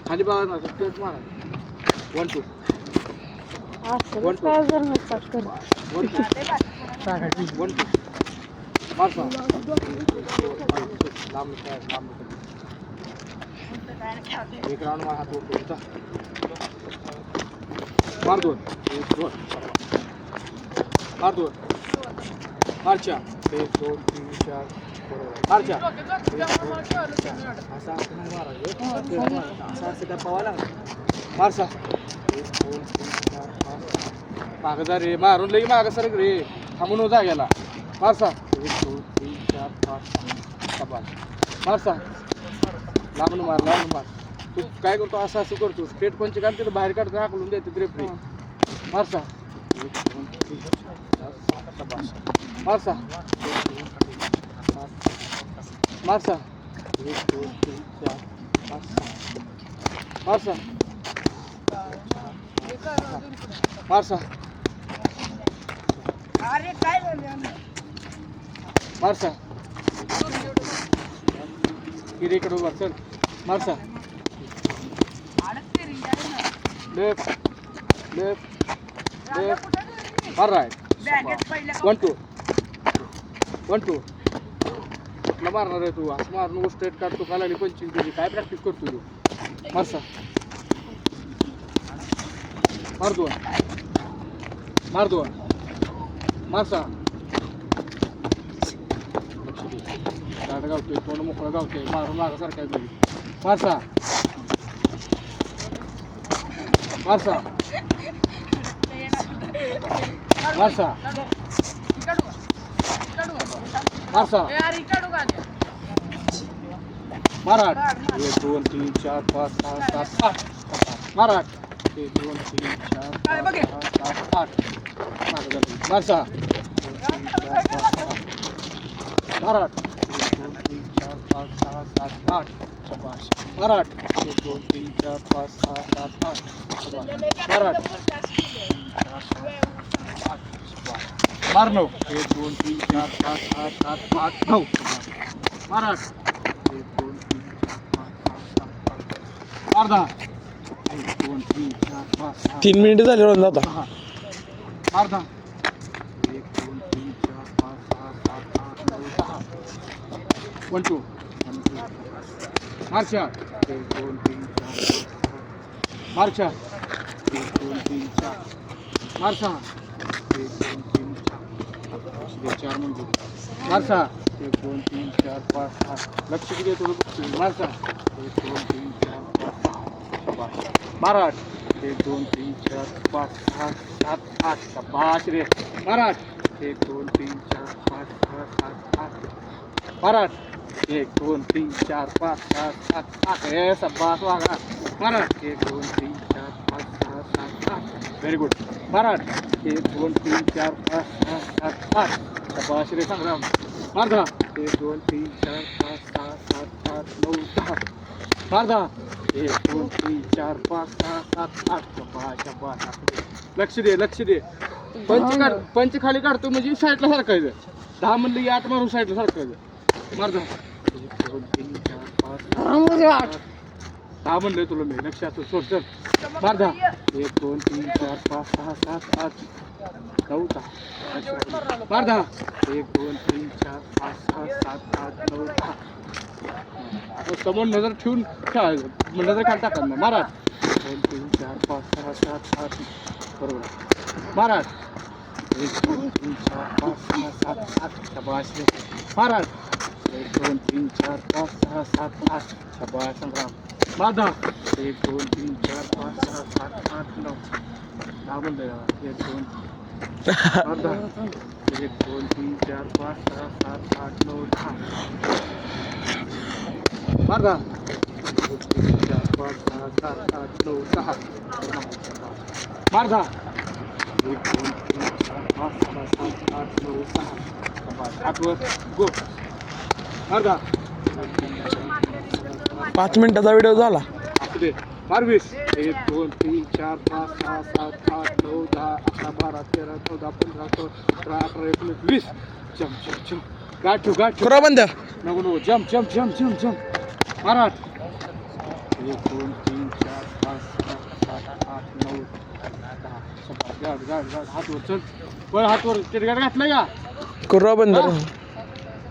खाली बघा ना स्ट्रेट मारा 1 2 1 2 मार एक राउंड मार हात वर मार 2 मार 2 मार 4 1 2 3 4 मार 4 असा नाही मारायचं असा त्या पवाला मार 6 1 2 3 4 5 मागं जा रे मारून लई मागं सरक रे थांबून जा गेला मार 6 1 2 3 4 5 शाबास मार 6 लांबून मार तू काय करतो असं असं करतो स्ट्रेट पंच काढते तर बाहेर काढतो हाकलून देते रेफरी मार 6 1 2 3 4 5 शाबास मार 6 मार 6 1 2 3 4 5 मार 6 मार 6 अरे काय झालं मार 6 इकडे उभा चल मार 6 लेफ्ट मार राईट 1 2 1 2 कुठला मारणार आहे तू असं मारून स्ट्रेट काढतो का लागली पंचिंग तुझी काय प्रॅक्टिस करतो तू मार 6 मार 2 मार 2 मार 6 गाड गावतोय कोण मोकळा गावतोय मारून मागासारखा आहे तुझी मार 6 मार 6 मार 6 मार 6 मार 8 1 2 3 4 5 6 7 8 मार 8 1 2 3 4 5 6 7 8 मार 6 मार 8 1 2 3 4 5 6 7 8 शाबाश मार 8 1 2 3 4 5 6 7 8 शाबाश मार 8 मार 9 1 2 3 4 5 6 7 8 9 मार 8 1 2 3 4 5 6 7 8 मार 10 1 2 3 4 5 6 3 मिनिटं झाले रोज आता मार 10 1 2 3 4 5 6 7 8 9 10 1 2 मार 4 1 2 3 4 मार 4 1 2 3 4 मार 6 1 2 3 4 म्हणजे मार 6 1 2 3 4 5 6 लक्ष किती येतो मार 6 1 2 3 4 5 मार 8 1 2 3 4 5 6 7 8 शाबाश रे मार 8 1 2 3 4 5 6 7 8 मार 8 1 2 3 4 5 6 7 8 हे शाबाश वागा मार 8 1 2 3 4 5 6 7 8 व्हेरी गुड मार 8 1 2 3 4 5 6 7 8 शाबाश रे संग्राम मार 10 1 2 3 4 5 6 7 8 9 10 मार 10 1 2 3 4 5 6 7 8 शाबाश शाबाश लक्ष दे पंच खाली काढतो म्हणजे साईडला सारखायचं 10 म्हणलं की 8 मारून साईडला सारखायचं मार 10 1 2 3 4 5 10 म्हणलंय तुला मी लक्षात सोड चल मार 10 1 2 3 4 5 6 7 8 9 10 मार 10 1 2 3 4 5 6 7 8 9 10 समोर नजर ठेवून खेळायचं नजर खाली टाकायचं मार 8 2 3 4 5 6 7 8 बरोबर मार 8 1 2 3 4 5 6 7 8 शाबाश रे मार 8 1 2 3 4 5 6 7 8 शाबाश संग्राम मार 10 1 2 3 4 5 6 7 8 9 10 म्हणलं 1 2 मार 10 1 2 3 4 5 6 7 8 9 10 मार 10 1 2 3 4 5 6 7 8 9 10 मार 10 1 2 3 4 5 6 7 8 9 10 शाबाश आठवर गो मार 10 5 मिनिटाचा व्हिडिओ झाला असू दे मार 20 1 2 3 4 5 6 7 8 9 10 11 12 13 14 15 16 17 18 19 20 जम जम जम गाठू गाठू करा बंद नको नको जम जम जम जम जम मारा 1 2 3 4 5 6 7 8 9 10 गाड गाड गाड हात वर चल पळ हात वर तिरगाड घातला का करा बंद